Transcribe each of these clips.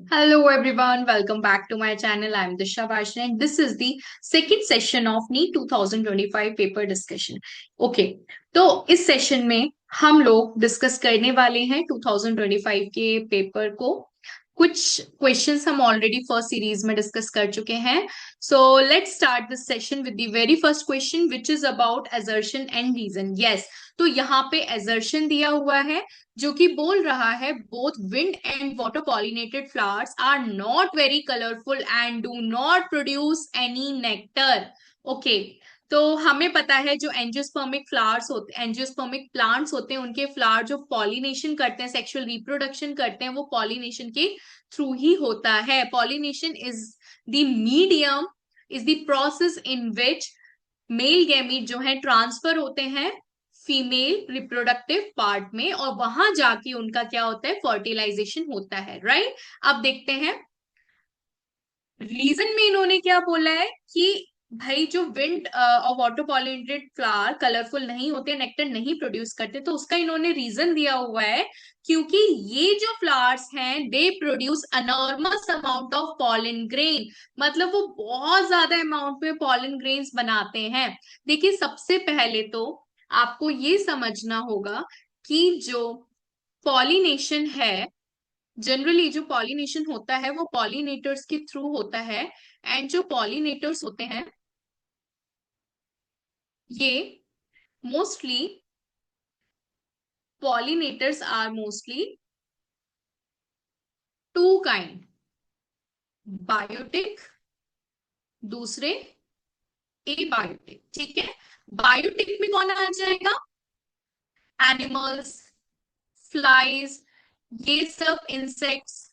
Hello everyone, welcome back to my channel. I'm Disha Vaishnav and this is the second session of NEET 2025 paper discussion. Okay, तो इस session में हम लोग discuss करने वाले हैं 2025 के पेपर को. कुछ क्वेश्चंस हम ऑलरेडी फर्स्ट सीरीज में डिस्कस कर चुके हैं. So let's start this session with the very first question which is about assertion and reason. Yes, तो यहाँ पे असर्शन दिया हुआ है जो कि बोल रहा है both wind and water pollinated flowers are not very colourful and do not produce any nectar. Okay, तो हमें पता है जो एंजियोस्पर्मिक फ्लावर्स होते एंजियोस्पर्मिक प्लांट्स होते हैं उनके फ्लावर जो पॉलिनेशन करते हैं, सेक्सुअल रिप्रोडक्शन करते हैं, वो पॉलिनेशन के थ्रू ही होता है. Pollination is the medium, is the process in which male gamete जो है ट्रांसफर होते हैं फीमेल रिप्रोडक्टिव पार्ट में और वहां जाके उनका क्या होता है, फर्टिलाइजेशन होता है. राइट, अब देखते हैं रीजन में इन्होंने क्या बोला है कि भाई जो विंड और वाटर पॉलिनेटेड फ्लावर कलरफुल नहीं होते, नेक्टर नहीं प्रोड्यूस करते, तो उसका इन्होंने रीजन दिया हुआ है क्योंकि ये जो फ्लावर्स हैं they produce enormous amount of pollen grain. मतलब वो बहुत ज्यादा अमाउंट में पॉलन ग्रेन्स बनाते हैं. देखिए, सबसे पहले तो आपको ये समझना होगा कि जो पॉलिनेशन है, जनरली जो पॉलिनेशन होता है वो पॉलिनेटर्स के थ्रू होता है. एंड जो पॉलिनेटर्स होते हैं ये mostly pollinators are mostly two kind, biotic, दूसरे एबायोटिक. ठीक है, बायोटिक में कौन आ जाएगा, एनिमल्स, फ्लाइज, ये सब इंसेक्ट्स,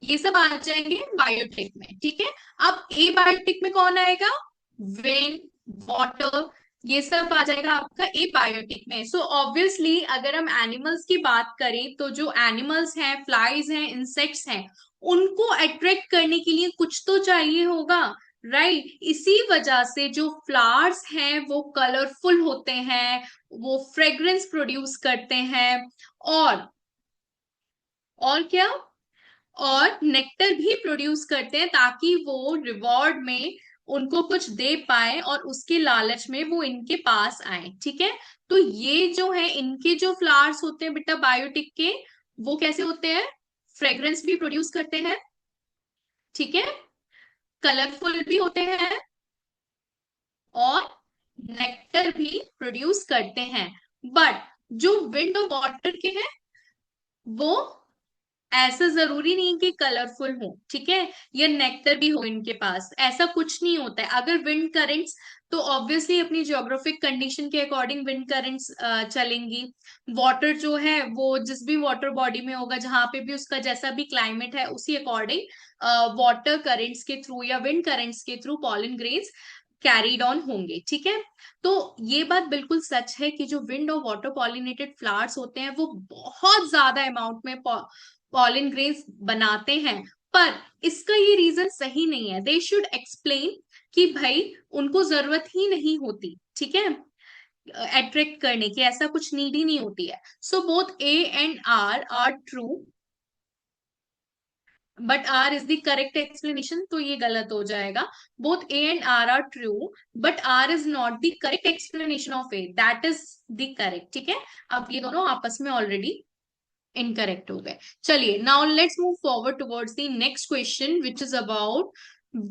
ये सब आ जाएंगे बायोटिक में. ठीक है, अब एबायोटिक में कौन आएगा, विंड, वाटर, ये सब आ जाएगा आपका एबायोटिक में. सो ऑब्वियसली अगर हम एनिमल्स की बात करें तो जो एनिमल्स हैं, फ्लाइज हैं, इंसेक्ट्स हैं, उनको अट्रैक्ट करने के लिए कुछ तो चाहिए होगा. राइट, इसी वजह से जो फ्लावर्स हैं वो कलरफुल होते हैं, वो फ्रेग्रेंस प्रोड्यूस करते हैं और क्या, और नेक्टर भी प्रोड्यूस करते हैं ताकि वो रिवॉर्ड में उनको कुछ दे पाए और उसके लालच में वो इनके पास आए. ठीक है, तो ये जो है इनके जो फ्लावर्स होते हैं बेटा बायोटिक के, वो कैसे होते हैं, फ्रेग्रेंस भी प्रोड्यूस करते हैं. ठीक है, कलरफुल भी होते हैं और नेक्टर भी प्रोड्यूस करते हैं. बट जो विंड और वाटर के हैं वो ऐसा जरूरी नहीं कि कलरफुल हो. ठीक है, या नेक्टर भी हो इनके पास, ऐसा कुछ नहीं होता है. अगर विंड करेंट्स, तो ऑब्वियसली अपनी ज्योग्राफिक कंडीशन के अकॉर्डिंग विंड करेंट्स चलेंगी. वाटर जो है वो जिस भी वाटर बॉडी में होगा, जहां पे भी उसका जैसा भी क्लाइमेट है उसी अकॉर्डिंग वाटर करेंट्स के थ्रू या विंड करेंट्स के through pollen grains carried on होंगे. ठीक है, तो ये बात बिल्कुल सच है कि जो विंड और वाटर पॉलिनेटेड फ्लावर्स होते हैं वो बहुत ज्यादा अमाउंट में पॉलन ग्रेन्स बनाते हैं. पर इसका ये रीजन सही नहीं है. दे शुड एक्सप्लेन कि भाई उनको जरूरत ही नहीं होती. ठीक है, अट्रैक्ट करने की ऐसा कुछ नीड ही नहीं होती है. So both A and R are true but R is the correct explanation, तो ये गलत हो जाएगा. Both A and R are true but R is not the correct explanation of A, that is the correct. ठीक है, अब ये दोनों आपस में ऑलरेडी इनकरेक्ट हो गए. चलिए, now let's move forward towards the next question which is about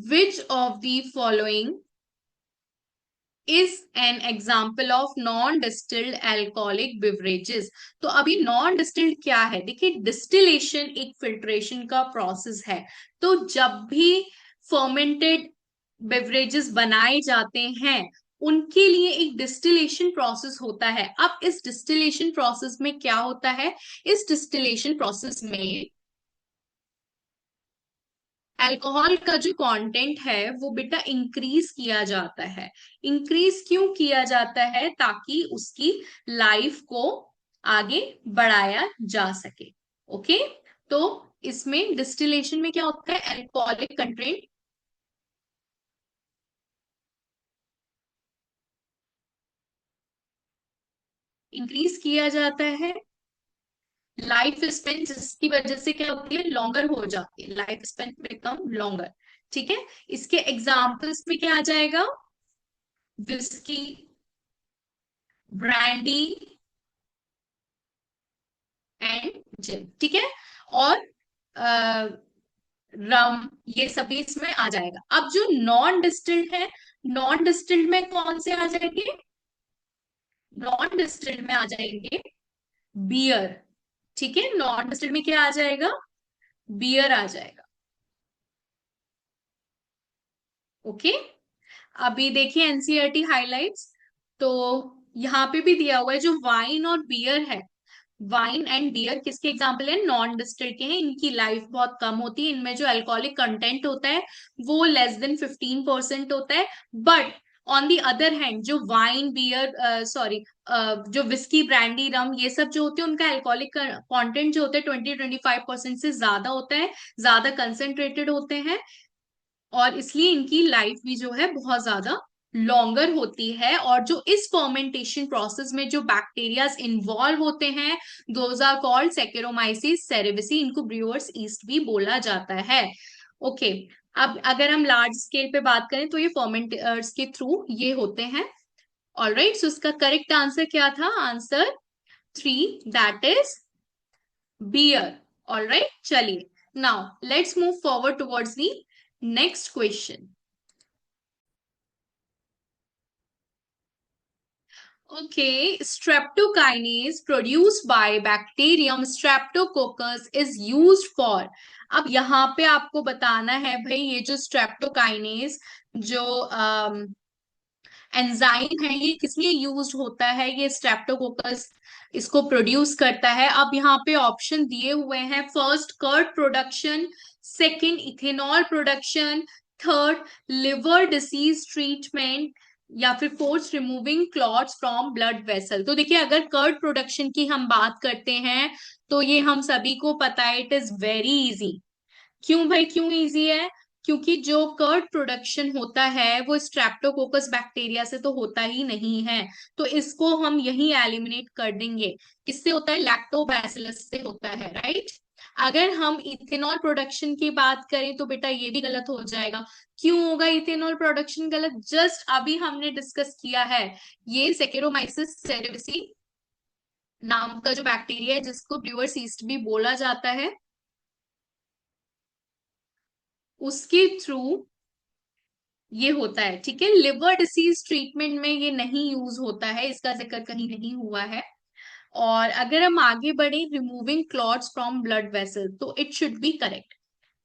which of the following is an example of non distilled alcoholic beverages. तो अभी नॉन डिस्टिल्ड क्या है, देखिए डिस्टिलेशन एक फिल्ट्रेशन का प्रोसेस है. तो जब भी फर्मेंटेड बेवरेजेस बनाए जाते हैं उनके लिए एक डिस्टिलेशन प्रोसेस होता है. अब इस डिस्टिलेशन प्रोसेस में क्या होता है, इस डिस्टिलेशन प्रोसेस में अल्कोहल का जो कंटेंट है वो बेटा इंक्रीज किया जाता है. इंक्रीज क्यों किया जाता है, ताकि उसकी लाइफ को आगे बढ़ाया जा सके. ओके, तो इसमें डिस्टिलेशन में क्या होता है, अल्कोहलिक कंटेंट इंक्रीज किया जाता है, लाइफ स्पेन जिसकी वजह से क्या होती है, लॉन्गर हो जाती है, लाइफ स्पेन बिकम लॉन्गर। ठीक है, इसके एग्जाम्पल्स में क्या आ जाएगा, विस्की, ब्रांडी एंड जिन। ठीक है, और रम, ये सभी इसमें आ जाएगा। अब जो नॉन डिस्टिल्ड है, नॉन डिस्टिल्ड में कौन से आ जाएंगे, नॉन डिस्टिल्ड में आ जाएंगे बियर। ठीक है, नॉन डिस्टिल्ड में क्या आ जाएगा, बियर आ जाएगा। ओके, अभी देखिए एनसीईआरटी हाइलाइट्स। तो यहाँ पे भी दिया हुआ है जो वाइन और बियर है, वाइन एंड बियर किसके एग्जाम्पल है, नॉन डिस्टिल्ड के हैं। इनकी लाइफ बहुत कम होती है, इनमें जो अल्कोहलिक कंटेंट होता है वो लेस देन 15% होता है। But on the other hand जो वाइन बियर सॉरी जो विस्की ब्रांडी रम ये सब जो होते हैं उनका अल्कोहलिक कंटेंट जो होता है 20-25% से ज्यादा होता है, ज्यादा कंसेंट्रेटेड होते हैं, और इसलिए इनकी लाइफ भी जो है बहुत ज्यादा लॉन्गर होती है। और जो इस फर्मेंटेशन प्रोसेस में जो बैक्टीरियाज इन्वॉल्व होते हैं, those are called Saccharomyces cerevisiae, इनको ब्रूअर्स ईस्ट भी बोला जाता है। ओके, अब अगर हम लार्ज स्केल पे बात करें तो ये फर्मेंटर्स के थ्रू ये होते हैं। ऑलराइट, सो इसका करेक्ट आंसर क्या था, answer 3, that is bear. Alright, चलिए now let's move forward towards the next question. Okay, streptokinase produced by bacterium Streptococcus is used for। अब यहाँ पे आपको बताना है भाई, ये जो स्ट्रेप्टोकाइनेज जो एंजाइम है ये किस लिए यूज होता है, ये स्ट्रेप्टोकोकस इसको प्रोड्यूस करता है। अब यहाँ पे ऑप्शन दिए हुए हैं, first curd production, second ethanol production, third liver disease treatment, या फिर fourth removing clots from blood vessel. तो देखिए अगर कर्ड प्रोडक्शन की हम बात करते हैं तो ये हम सभी को पता है, इट इज वेरी इजी। क्यों भाई, क्यों इजी है, क्योंकि जो कर्ड प्रोडक्शन होता है वो स्ट्रेप्टोकोकस बैक्टीरिया से तो होता ही नहीं है, तो इसको हम यही एलिमिनेट कर देंगे। किससे होता है, लैक्टोबैसिलस से होता है, राइट। अगर हम इथेनॉल प्रोडक्शन की बात करें तो बेटा ये भी गलत हो जाएगा। क्यों होगा इथेनॉल प्रोडक्शन गलत, जस्ट अभी हमने डिस्कस किया है, ये सेकेरोमाइसिस सेरेविसी नाम का जो बैक्टीरिया है जिसको ब्रूअर्स यीस्ट भी बोला जाता है, उसके थ्रू ये होता है। ठीक है, लिवर डिसीज ट्रीटमेंट में ये नहीं यूज होता है, इसका जिक्र कहीं नहीं हुआ है। और अगर हम आगे बढ़े, removing clots from blood vessel, तो इट शुड बी करेक्ट।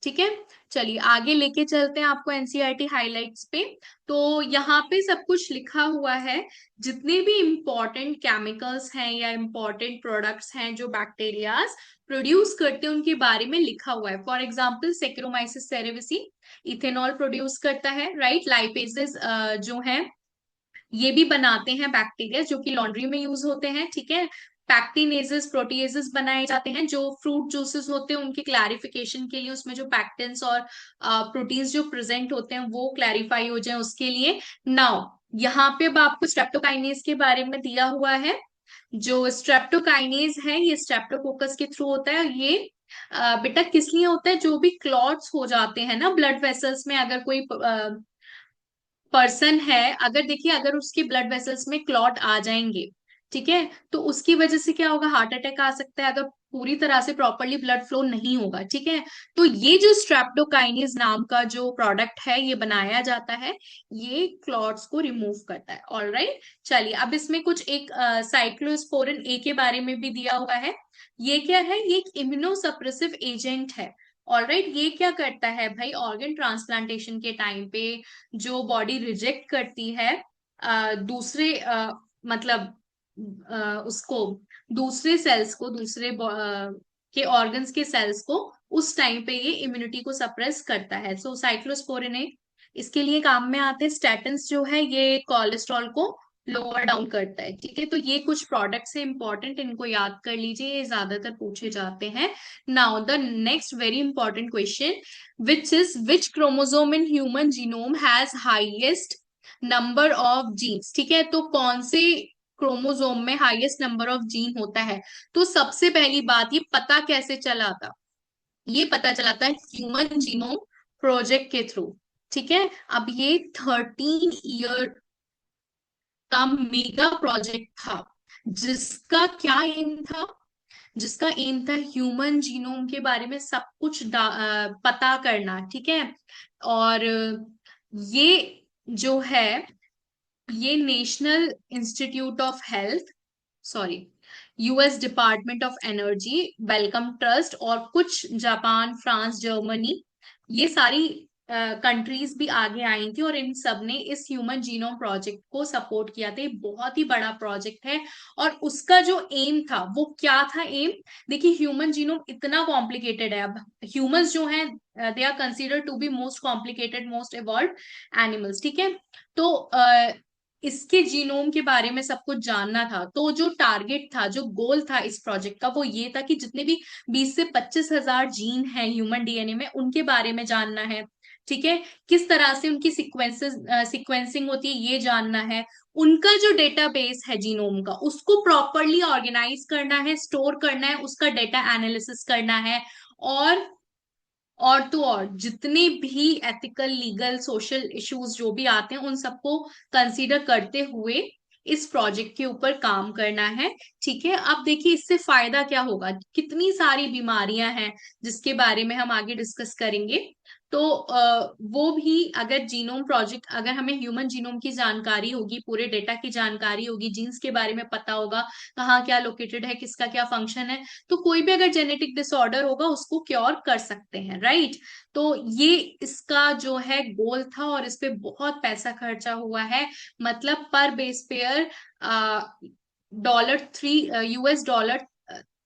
ठीक है, चलिए आगे लेके चलते हैं आपको एनसीईआरटी हाइलाइट्स पे। तो यहाँ पे सब कुछ लिखा हुआ है, जितने भी इंपॉर्टेंट केमिकल्स हैं या इंपॉर्टेंट प्रोडक्ट्स हैं जो बैक्टीरियाज प्रोड्यूस करते हैं उनके बारे में लिखा हुआ है। For example Saccharomyces cerevisiae ethanol produce करता है, राइट। लाइपेजेस जो है ये भी बनाते हैं बैक्टीरिया जो कि लॉन्ड्री में यूज होते हैं। ठीक है, पैक्टिनेजेस प्रोटीएजेस बनाए जाते हैं, जो फ्रूट जूसेस होते हैं उनके क्लैरिफिकेशन के लिए, उसमें जो पैक्टिन्स और प्रोटीन्स जो प्रेजेंट होते हैं वो क्लैरिफाई हो जाए उसके लिए। नाउ यहाँ पे अब आपको स्ट्रेप्टोकाइनेज के बारे में दिया हुआ है। जो स्ट्रेप्टोकाइनेज है ये स्ट्रेप्टोकोकस के थ्रू होता है। ये बेटा किस लिए होता है, जो भी क्लॉट्स हो जाते हैं ना ब्लड वेसल्स में, अगर कोई पर्सन है, अगर देखिए अगर उसके ब्लड वेसल्स में क्लॉट आ जाएंगे, ठीक है, तो उसकी वजह से क्या होगा, हार्ट अटैक आ सकता है, अगर पूरी तरह से प्रॉपरली ब्लड फ्लो नहीं होगा। ठीक है, तो ये जो स्ट्रेप्टोकाइनेज नाम का जो प्रोडक्ट है ये बनाया जाता है, ये क्लॉट्स को रिमूव करता है। ऑलराइट, चलिए अब इसमें कुछ एक साइक्लोस्पोरिन ए के बारे में भी दिया हुआ है। ये क्या है, ये एक इम्यूनोसप्रेसिव एजेंट है। ऑलराइट, ये क्या करता है भाई, ऑर्गन ट्रांसप्लांटेशन के टाइम पे जो बॉडी रिजेक्ट करती है दूसरे मतलब उसको, दूसरे सेल्स को, दूसरे के ऑर्गन्स के सेल्स को, उस टाइम पे ये इम्यूनिटी को सप्रेस करता है। सो साइक्लोस्पोरिन इसके लिए काम में आते हैं। स्टैटिन्स जो है ये कोलेस्ट्रॉल को लोअर डाउन करता है। ठीक है, तो ये कुछ प्रोडक्ट्स है इंपॉर्टेंट, इनको याद कर लीजिए, ये ज्यादातर पूछे जाते हैं। Now the next very important question, which chromosome in human genome has highest number of genes। ठीक है, तो कौन से क्रोमोसोम में हाईएस्ट नंबर ऑफ जीन होता है। तो सबसे पहली बात, ये पता कैसे चला था? ये पता चला था ह्यूमन जीनोम प्रोजेक्ट के थ्रू। ठीक है, अब ये 13 ईयर का मेगा प्रोजेक्ट था, जिसका क्या एम था? जिसका एम था ह्यूमन जीनोम के बारे में सब कुछ पता करना। ठीक है, और ये जो है, ये national institute of health, sorry, US department of energy, Wellcome Trust और कुछ जापान, फ्रांस, जर्मनी, ये सारी कंट्रीज भी आगे आई थी और इन सब ने इस ह्यूमन जीनोम प्रोजेक्ट को सपोर्ट किया था। ये बहुत ही बड़ा प्रोजेक्ट है। और उसका जो एम था वो क्या था? एम, देखिए ह्यूमन जीनोम इतना कॉम्प्लिकेटेड है। अब ह्यूमंस जो हैं, they are considered to be most complicated, most evolve animals. ठीक है, तो इसके जीनोम के बारे में सब कुछ जानना था। तो जो टारगेट था, जो गोल था इस प्रोजेक्ट का, वो ये था कि जितने भी 20 से 25 हजार जीन हैं ह्यूमन डीएनए में, उनके बारे में जानना है। ठीक है, किस तरह से उनकी सीक्वेंसिंग होती है ये जानना है। उनका जो डेटाबेस है जीनोम का, उसको प्रॉपरली ऑर्गेनाइज करना है, स्टोर करना है, उसका डेटा एनालिसिस करना है। और तो और जितने भी एथिकल, लीगल, सोशल इश्यूज जो भी आते हैं, उन सबको कंसीडर करते हुए इस प्रोजेक्ट के ऊपर काम करना है। ठीक है, अब देखिए इससे फायदा क्या होगा। कितनी सारी बीमारियां हैं जिसके बारे में हम आगे डिस्कस करेंगे। तो वो भी, अगर जीनोम प्रोजेक्ट, अगर हमें ह्यूमन जीनोम की जानकारी होगी, पूरे डेटा की जानकारी होगी, जीन्स के बारे में पता होगा, कहाँ क्या लोकेटेड है, किसका क्या फंक्शन है, तो कोई भी अगर जेनेटिक डिसऑर्डर होगा उसको क्योर कर सकते हैं, राइट। तो ये इसका जो है गोल था, और इस पे बहुत पैसा खर्चा हुआ है। मतलब पर बेस पेयर $3,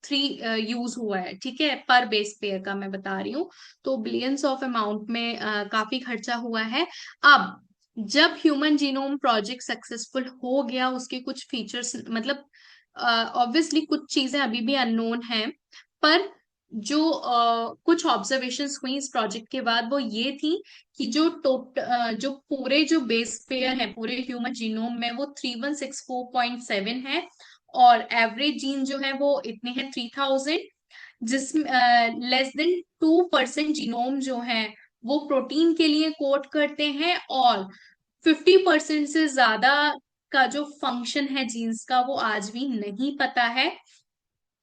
$3 यूज हुआ है। ठीक है, पर बेस पेयर का मैं बता रही हूँ। तो बिलियंस ऑफ अमाउंट में काफी खर्चा हुआ है। अब जब ह्यूमन जीनोम प्रोजेक्ट सक्सेसफुल हो गया, उसके कुछ फीचर्स, मतलब ऑब्वियसली कुछ चीजें अभी भी अननोन हैं, पर जो कुछ ऑब्जर्वेशंस हुई इस प्रोजेक्ट के बाद, वो ये थी कि जो पूरे जो बेस पेयर है पूरे ह्यूमन जीनोम में, वो 3164.7 है। और एवरेज जीन जो है वो इतने हैं 3000, जिसमें लेस देन 2% जीनोम जो है वो प्रोटीन के लिए कोड करते हैं, और 50% से ज्यादा का जो फंक्शन है जीन्स का, वो आज भी नहीं पता है।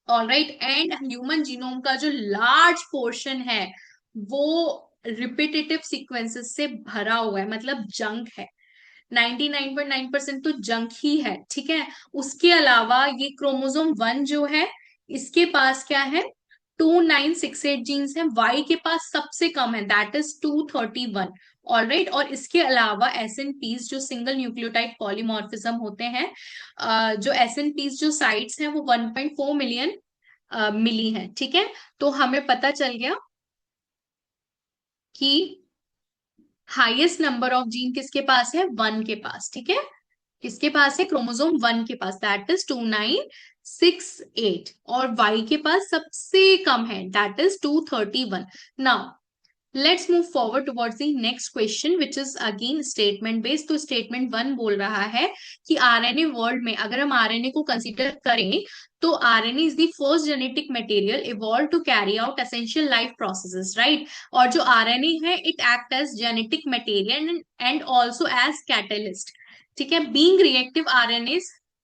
ऑलराइट, एंड ह्यूमन जीनोम का जो लार्ज पोर्शन है, वो रिपीटेटिव सीक्वेंसेस से भरा हुआ है, मतलब जंक है। 99.9% तो जंक ही है। ठीक है, उसके अलावा ये क्रोमोसोम 1 जो है, इसके पास क्या है? 2968 जीन्स है। वाई के पास सबसे कम है, दैट इज 231। ऑलराइट, और इसके अलावा एस एन पीज, जो सिंगल न्यूक्लियोटाइड पॉलीमॉर्फिज्म होते हैं, जो एस एन पीज जो साइट्स हैं, वो 1.4 मिलियन मिली हैं। ठीक है, तो हमें पता चल गया कि हाईएस्ट नंबर ऑफ जीन किसके पास है? 1 के पास। ठीक है, किसके पास है? क्रोमोसोम 1 के पास, दैट इज 2968। और वाई के पास सबसे कम है, that is 231। Now let's move forward towards the next question, which is again statement based. तो स्टेटमेंट 1 बोल रहा है कि आरएनए वर्ल्ड में, अगर हम आरएनए को कंसीडर करें, तो RNA is the first genetic material evolve to carry out essential life processes, right. और जो आरएनए है, it act as genetic material and also as catalyst. ठीक है, बीइंग रिएक्टिव आरएनए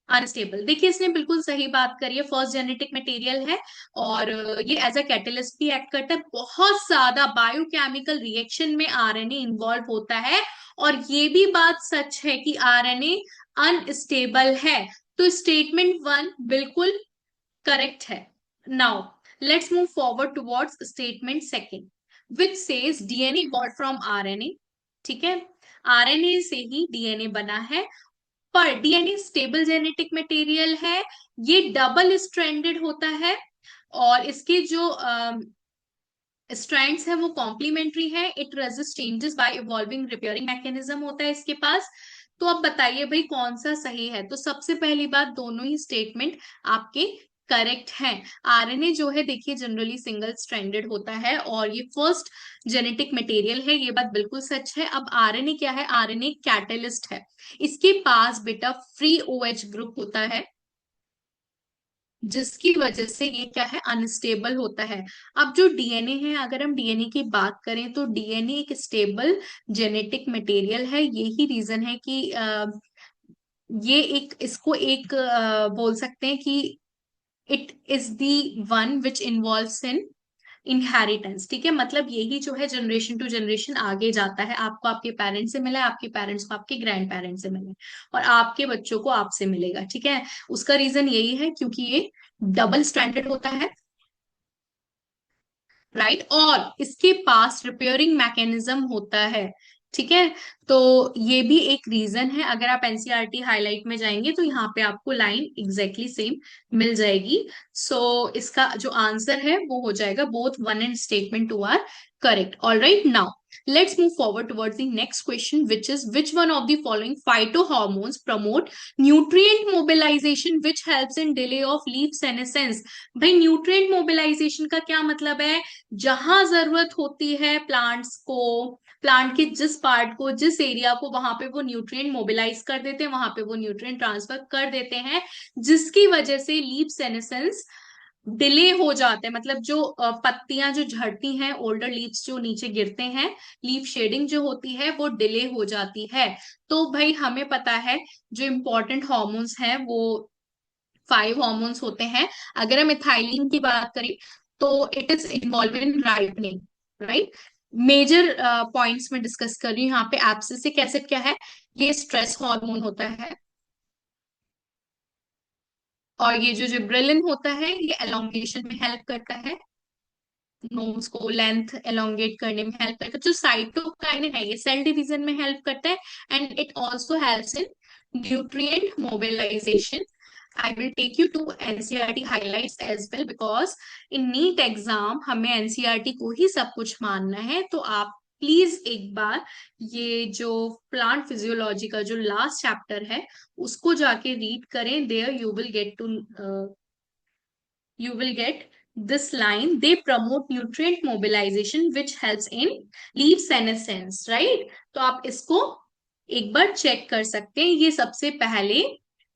अनस्टेबल। देखिए इसने बिल्कुल सही बात करी है, फर्स्ट जेनेटिक मटेरियल है, और ये एज अ कैटलिस्ट भी एक्ट करता है। बहुत ज्यादा बायोकेमिकल रिएक्शन में आरएनए इन्वॉल्व होता है, और ये भी बात सच है कि आरएनए अनस्टेबल है। तो स्टेटमेंट 1 बिल्कुल करेक्ट है। Now let's move forward towards statement second, which says DNA got from RNA. ठीक है, आरएनए से ही डीएनए बना है, पर डीएनए स्टेबल जेनेटिक मटेरियल है। ये डबल स्ट्रैंडेड होता है, और इसके जो स्ट्रैंड्स है वो कॉम्प्लीमेंट्री है। It resist changes by evolving repairing mechanism होता है इसके पास। तो अब बताइए भाई कौन सा सही है? तो सबसे पहली बात, दोनों ही स्टेटमेंट आपके करेक्ट है। आरएनए जो है देखिए जनरली सिंगल स्ट्रैंडेड होता है और ये फर्स्ट जेनेटिक मटेरियल है, ये बात बिल्कुल सच है। अब आरएनए क्या है, आरएनए कैटलिस्ट है, इसके पास बेटा फ्री ओएच ग्रुप होता है, जिसकी वजह से ये क्या है, अनस्टेबल होता है। अब जो डीएनए है, अगर हम डीएनए की बात करें तो डीएनए एक स्टेबल जेनेटिक मटेरियल है। यही रीजन है कि ये एक इसको एक बोल सकते हैं कि it is the one which involves in inheritance. ठीक है, मतलब यही जो है जनरेशन टू जनरेशन आगे जाता है। आपको आपके पेरेंट्स से मिला है, आपके पेरेंट्स को आपके ग्रैंड पेरेंट्स से मिले, और आपके बच्चों को आपसे मिलेगा। ठीक है, उसका रीजन यही है क्योंकि ये डबल स्टैंडर्ड होता है, राइट, और इसके पास रिपेयरिंग मैकेनिज्म होता है। ठीक है, तो ये भी एक रीजन है। अगर आप एनसीईआरटी हाईलाइट में जाएंगे तो यहाँ पे आपको लाइन एग्जैक्टली सेम मिल जाएगी। सो इसका जो आंसर है वो हो जाएगा both one and statement two are correct. All right, now let's move forward towards the next question, which is which one of the following phytohormones promote nutrient mobilization which helps in delay of leaf senescence? भाई nutrient mobilisation का क्या मतलब है, जहां जरूरत होती है plants को, प्लांट के जिस पार्ट को, जिस एरिया को, वहां पे वो न्यूट्रिएंट मोबिलाइज कर देते हैं, वहां पे वो न्यूट्रिएंट ट्रांसफर कर देते हैं, जिसकी वजह से लीफ सेनेसेंस डिले हो जाते हैं। मतलब जो पत्तियां जो झड़ती हैं, ओल्डर लीव्स जो नीचे गिरते हैं, लीफ शेडिंग जो होती है वो डिले हो जाती है। तो भाई हमें पता है जो इम्पोर्टेंट हॉर्मोन्स हैं वो 5 हॉर्मोन्स होते हैं। अगर हम इथाइलिन की बात करें तो it is involve in ripening, right. Major points में डिस्कस कर रही हूँ यहाँ पे। एब्सिसिक एसिड क्या है, ये स्ट्रेस हार्मोन होता है, और ये जो जिब्रेलिन होता है ये एलोंगेशन में हेल्प करता है, नोज को लेंथ एलोंगेट करने में हेल्प करता है। जो साइटोकाइनिन है ये सेल डिवीजन में हेल्प करता है, and it also helps in nutrient mobilisation. I will take you to NCERT highlights as well because in NEET exam हमें NCERT को ही सब कुछ मानना है। तो आप प्लीज एक बार ये जो प्लांट फिजियोलॉजी का जो लास्ट चैप्टर है उसको जाके रीड करें। There you will get this line, they promote nutrient mobilization which helps in leaf senescence, right? तो आप इसको एक बार चेक कर सकते हैं। ये सबसे पहले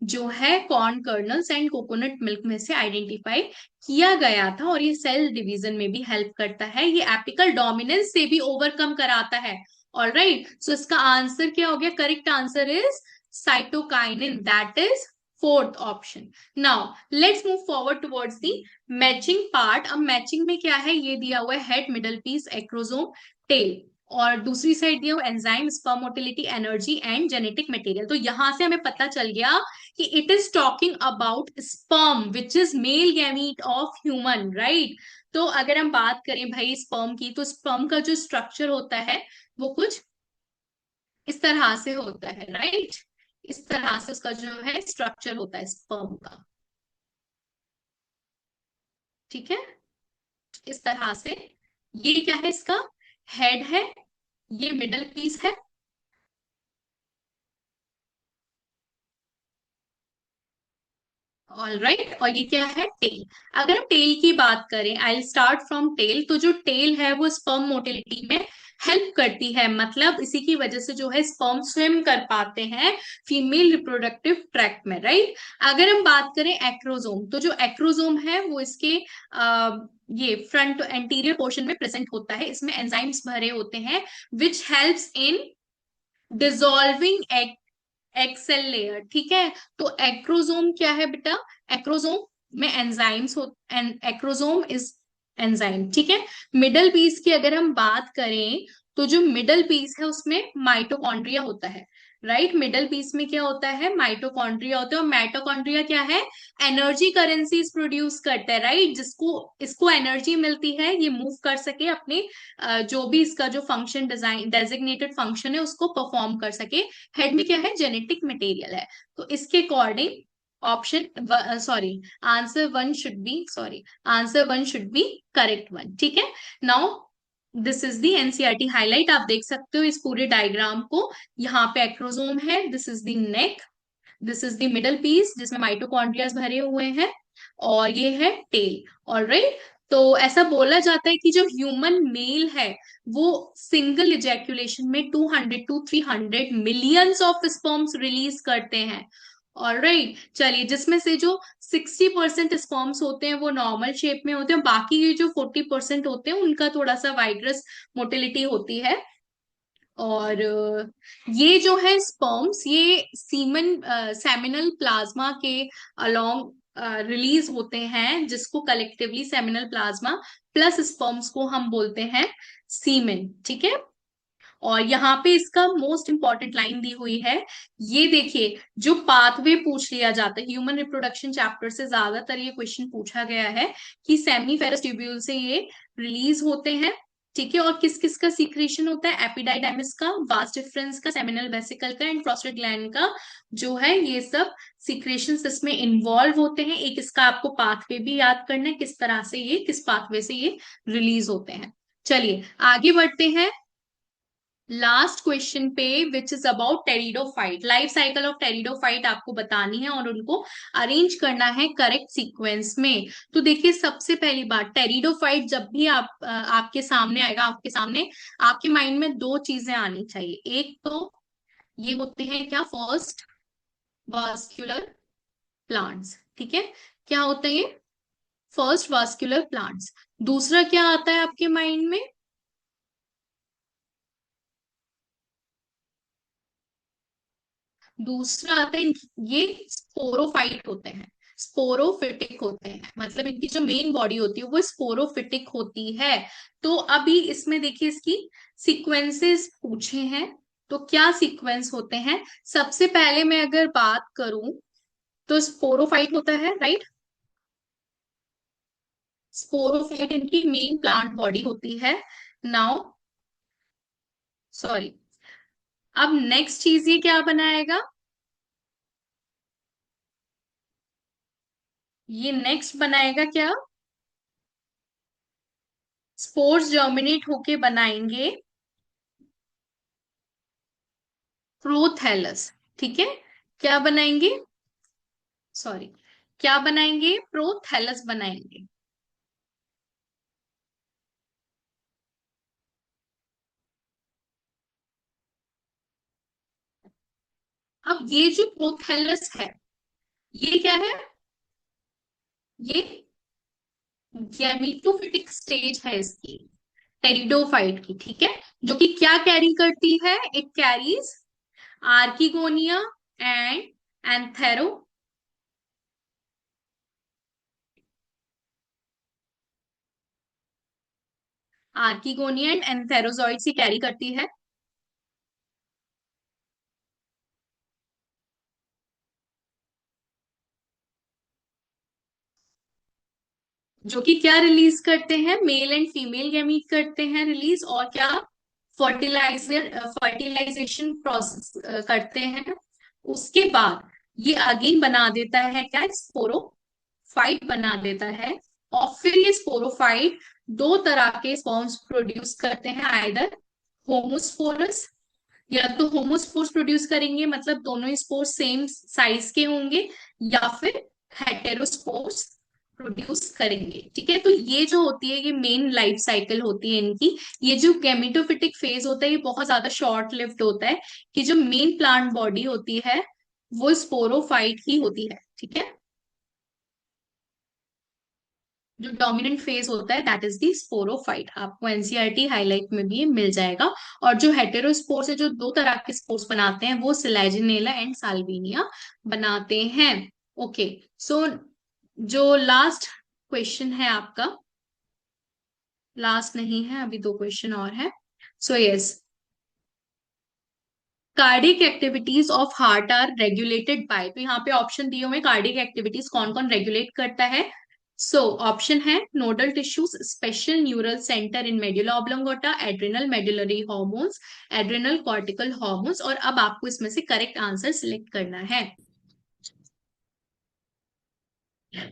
जो है corn colonel's and coconut milk में से आइडेंटिफाई किया गया था, और ये सेल डिवीजन में भी हेल्प करता है, ये एपिकल डोमिनेंस से भी ओवरकम कराता है। ऑल राइट, सो इसका आंसर क्या हो गया, correct answer is cytokinin, that is fourth option. Now let's move forward towards the matching part. अब मैचिंग में क्या है, ये दिया हुआ है head, middle piece, acrosome, tail, और दूसरी साइड दिया हुआ enzyme, sperm motility, energy and genetic material. तो यहां से हमें पता चल गया कि it is talking about sperm which is male gamete of human, right. तो अगर हम बात करें भाई स्पर्म की, तो स्पर्म का जो स्ट्रक्चर होता है वो कुछ इस तरह से होता है, राइट। इस तरह से उसका जो है स्ट्रक्चर होता है स्पर्म का, ठीक है, इस तरह से। ये क्या है, इसका हेड है, ये मिडल पीस है, ऑल राइट, और ये क्या है, टेल। अगर हम टेल की बात करें, आई स्टार्ट फ्रॉम टेल, तो जो टेल है वो स्पर्म मोटिलिटी में हेल्प करती है, मतलब इसी की वजह से जो है स्पर्म स्विम कर पाते हैं फीमेल रिप्रोडक्टिव ट्रैक्ट में, राइट। अगर हम बात करें एक्रोजोम, तो जो एक्रोजोम है वो इसके ये फ्रंट एंटीरियर पोर्शन में प्रेजेंट होता है, इसमें एंजाइम्स भरे होते हैं which helps in dissolving excel layer, ठीक है। तो एक्रोजोम क्या है बेटा, एक्रोजोम में एंजाइम्स हो, एक्रोजोम इज एंजाइम, ठीक है। मिडल पीस की अगर हम बात करें तो जो मिडल पीस है उसमें माइटोकॉन्ड्रिया होता है, राइट। मिडल पीस में क्या होता है, माइटोकॉन्ड्रिया होता है, और माइटोकॉन्ड्रिया क्या है, एनर्जी करेंसीज प्रोड्यूस करता है, राइट, जिसको इसको एनर्जी मिलती है ये मूव कर सके अपने जो भी इसका जो फंक्शन डिजाइन डेजिग्नेटेड फंक्शन है उसको परफॉर्म कर सके। हेड में क्या है, जेनेटिक मटेरियल है। तो इसके according option sorry answer one should be correct one, ठीक है। Now this is the NCERT highlight, आप देख सकते हो इस पूरे डायग्राम को। यहाँ पे एक्रोजोम है, this is the neck, this is the middle piece जिसमें माइटोकॉन्ड्रियाज भरे हुए हैं, और ये है टेल। ऑलराइट। तो ऐसा बोला जाता है कि जो ह्यूमन मेल है वो सिंगल इजैक्यूलेशन में 200 to 300 millions of sperms release करते हैं। ऑलराइट, चलिए, जिसमें से जो 60% स्पर्म्स होते हैं वो नॉर्मल शेप में होते हैं, बाकी ये जो 40% होते हैं उनका थोड़ा सा वाइग्रस मोटिलिटी होती है। और ये जो है स्पर्म्स, ये सीमन सेमिनल प्लाज्मा के अलोंग रिलीज होते हैं, जिसको collectively seminal plasma plus sperms को हम बोलते हैं सीमेन। ठीक है। और यहाँ पे इसका मोस्ट इंपॉर्टेंट लाइन दी हुई है, ये देखिए, जो पाथवे पूछ लिया जाता है ह्यूमन रिप्रोडक्शन चैप्टर से, ज्यादातर ये क्वेश्चन पूछा गया है कि सेमिनिफेरस ट्यूब्यूल से ये रिलीज होते हैं। ठीक है। और किस किस का सीक्रेशन होता है? एपिडाइडाइमिस का, वास डिफरेंस का, सेमिनल वेसिकल का एंड प्रोस्टेट ग्लैंड का, जो है ये सब सीक्रेशन इसमें इन्वॉल्व होते हैं। एक इसका आपको पाथवे भी याद करना है, किस तरह से ये, किस पाथवे से ये रिलीज होते हैं। चलिए आगे बढ़ते हैं लास्ट क्वेश्चन पे, विच is about pteridophyte. Life cycle of pteridophyte आपको बतानी है और उनको अरेंज करना है करेक्ट सीक्वेंस में। तो देखिए, सबसे पहली बात, टेरिडोफाइट जब भी आपके सामने आएगा, आपके सामने, आपके माइंड में दो चीजें आनी चाहिए। एक तो ये होते हैं क्या, फर्स्ट वास्कुलर प्लांट्स। ठीक है। क्या होता है ये? First vascular plants. दूसरा क्या आता है आपके माइंड में? दूसरा आता है, ये स्पोरोफाइट होते हैं, स्पोरोफिटिक होते हैं, मतलब इनकी जो मेन बॉडी होती है वो स्पोरोफिटिक होती है। तो अभी इसमें देखिए, इसकी सीक्वेंसेस पूछे हैं, तो क्या सीक्वेंस होते हैं? सबसे पहले मैं अगर बात करूं तो स्पोरोफाइट होता है, राइट। स्पोरोफाइट इनकी मेन प्लांट बॉडी होती है। नाउ, सॉरी, अब नेक्स्ट चीज ये क्या बनाएगा? ये नेक्स्ट बनाएगा क्या? स्पोर्स जर्मिनेट होके बनाएंगे प्रोथैलस। ठीक है। क्या बनाएंगे? सॉरी, क्या बनाएंगे? प्रोथैलस बनाएंगे। अब ये जो प्रोथैलस है, ये क्या है? ये गैमेटोफिटिक स्टेज है इसकी, टेरिडोफाइट की। ठीक है। जो कि क्या कैरी करती है? It carries archegonia and anthero, archegonia and antherozoid से कैरी करती है, जो कि क्या रिलीज करते हैं? मेल एंड फीमेल गैमीट करते हैं रिलीज, और क्या? फर्टिलाइजेशन प्रोसेस करते हैं। उसके बाद ये अगेन बना देता है क्या? स्पोरोफाइट बना देता है। और फिर ये स्पोरोफाइट दो तरह के स्पर्म्स प्रोड्यूस करते हैं, आइदर होमोस्पोरस, या तो होमोस्पोर्स प्रोड्यूस करेंगे, मतलब दोनों स्पोर्स सेम साइज के होंगे, या फिर हेटेरोस्पोर्स प्रोड्यूस करेंगे। ठीक है। तो ये जो होती है, ये मेन लाइफ साइकिल होती है इनकी। ये जो गैमेटोफिटिक फेज होता है ये बहुत ज्यादा शॉर्ट लिव्ड होता है, कि जो मेन प्लांट बॉडी होती है वो स्पोरोफाइट ही होती है। ठीक है। जो डोमिनेंट फेज होता है दैट इज दी स्पोरोफाइट, आपको एनसीईआरटी हाईलाइट में भी ये मिल जाएगा। और जो हेटेरोस्पोर्स है, जो दो तरह के स्पोर्स बनाते हैं, वो सिलेजिनेला एंड साल्विनिया बनाते हैं। ओके। सो जो लास्ट क्वेश्चन है आपका, लास्ट नहीं है, अभी दो क्वेश्चन और है। So yes, cardiac activities of heart are regulated by, तो यहाँ पे ऑप्शन दिए हुए कार्डिक एक्टिविटीज कौन कौन रेगुलेट करता है। सो ऑप्शन है nodal tissues, special neural centre in medulla oblongata, adrenal medullary hormones, adrenal cortical hormones. और अब आपको इसमें से करेक्ट आंसर सिलेक्ट करना है।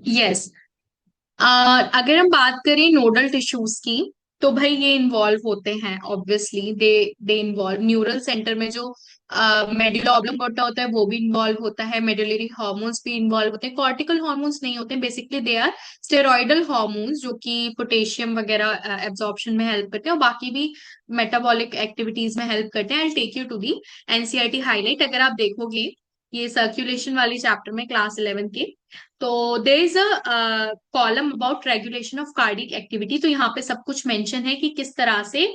यस। अगर हम बात करें नोडल टिश्यूज की, तो भाई ये इन्वॉल्व होते हैं obviously, they involve neural centre में जो मेडुला ऑब्लोंगेटा होता है वो भी इन्वॉल्व होता है, मेडुलरी हार्मोन्स भी इन्वॉल्व होते हैं, कॉर्टिकल हार्मोन्स नहीं होते, basically they are steroidal hormones जो कि पोटेशियम वगैरह एब्जॉर्प्शन में हेल्प करते हैं और बाकी भी मेटाबॉलिक एक्टिविटीज में हेल्प करते हैं। I take you to the NCERT highlight, अगर आप देखोगे ये सर्कुलेशन वाली चैप्टर में क्लास 11 के, तो there is a column about regulation of cardiac activity. तो यहाँ पे सब कुछ मेंशन है कि किस तरह से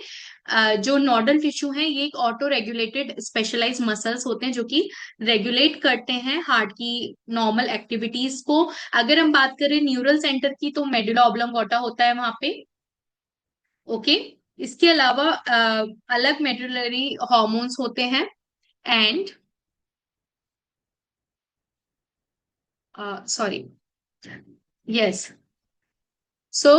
जो नोडल टिश्यू है ये एक ऑटो रेगुलेटेड स्पेशलाइज मसल्स होते हैं जो कि रेगुलेट करते हैं हार्ट की नॉर्मल एक्टिविटीज को। अगर हम बात करें न्यूरल सेंटर की तो मेडुला ऑब्लोंगेटा होता है वहां पे। ओके, इसके अलावा अलग मेडुलरी हॉर्मोन्स होते हैं and sorry, yes, so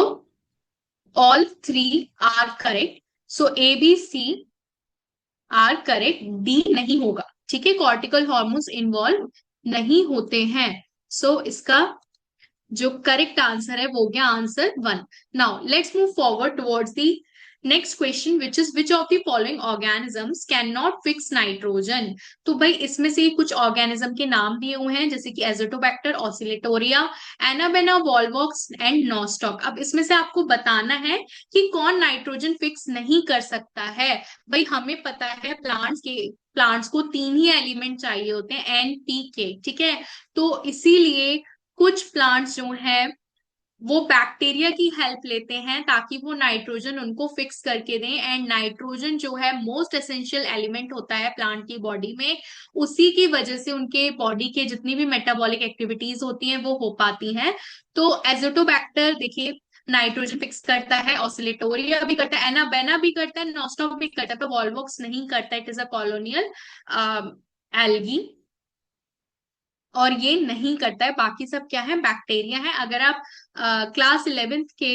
all three are correct. So A, B, C are correct, D नहीं होगा। ठीक है, कॉर्टिकल हॉर्मोन्स इन्वॉल्व नहीं होते हैं। सो इसका जो करेक्ट आंसर है वो गया answer 1। Now let's move forward towards the next question which is which of the following organisms can not fix nitrogen. तो भाई इसमें से कुछ ऑर्गेनिज्म के नाम दिए हुए हैं जैसे कि Azotobacter, Oscillatoria, anabaena, Volvox and nostoc. अब इसमें से आपको बताना है कि कौन नाइट्रोजन फिक्स नहीं कर सकता है। भाई हमें पता है प्लांट्स को तीन ही एलिमेंट चाहिए होते हैं, एन पी के, ठीक है। तो इसीलिए कुछ प्लांट्स जो है वो बैक्टीरिया की हेल्प लेते हैं ताकि वो नाइट्रोजन उनको फिक्स करके दें। एंड नाइट्रोजन जो है मोस्ट एसेंशियल एलिमेंट होता है प्लांट की बॉडी में, उसी की वजह से उनके बॉडी के जितनी भी मेटाबॉलिक एक्टिविटीज होती हैं वो हो पाती हैं। तो एजोटोबैक्टर देखिए नाइट्रोजन फिक्स करता है, ऑसिलेटोरिया भी करता है, एनाबेना भी करता है, नॉस्टॉक भी करता है, पर वॉल्वॉक्स नहीं करता, it is a colonial algae और ये नहीं करता है। बाकी सब क्या है, बैक्टीरिया है। अगर आप क्लास 11th के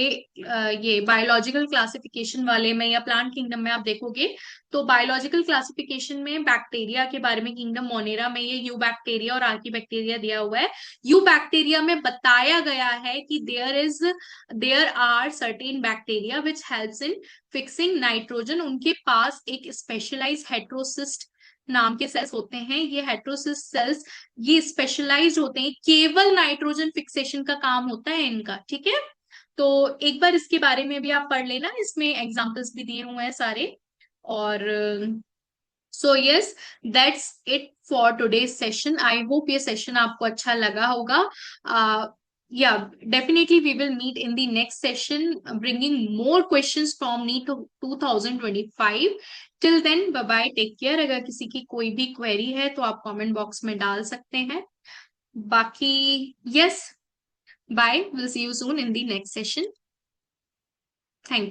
ये बायोलॉजिकल क्लासिफिकेशन वाले में या प्लांट किंगडम में आप देखोगे तो बायोलॉजिकल क्लासिफिकेशन में बैक्टीरिया के बारे में किंगडम मोनेरा में ये यू बैक्टीरिया और आर्की बैक्टीरिया दिया हुआ है। यू बैक्टीरिया में बताया गया है कि there are certain bacteria which helps in fixing nitrogen. उनके पास एक स्पेशलाइज हेट्रोसिस्ट नाम के सेल्स होते हैं, ये हेट्रोसिस्ट सेल्स ये स्पेशलाइज्ड होते हैं, केवल नाइट्रोजन फिक्सेशन का काम होता है इनका। ठीक है, तो एक बार इसके बारे में भी आप पढ़ लेना, इसमें एग्जांपल्स भी दिए हुए हैं सारे। और so yes, that's it for today's session. I hope ये सेशन आपको अच्छा लगा होगा। या definitely we will meet in the next session bringing more questions from NEET 2025। Till then bye bye, take care. अगर किसी की कोई भी क्वेरी है तो आप कमेंट बॉक्स में डाल सकते हैं। बाकी yes, bye, will see you soon in the next session. Thank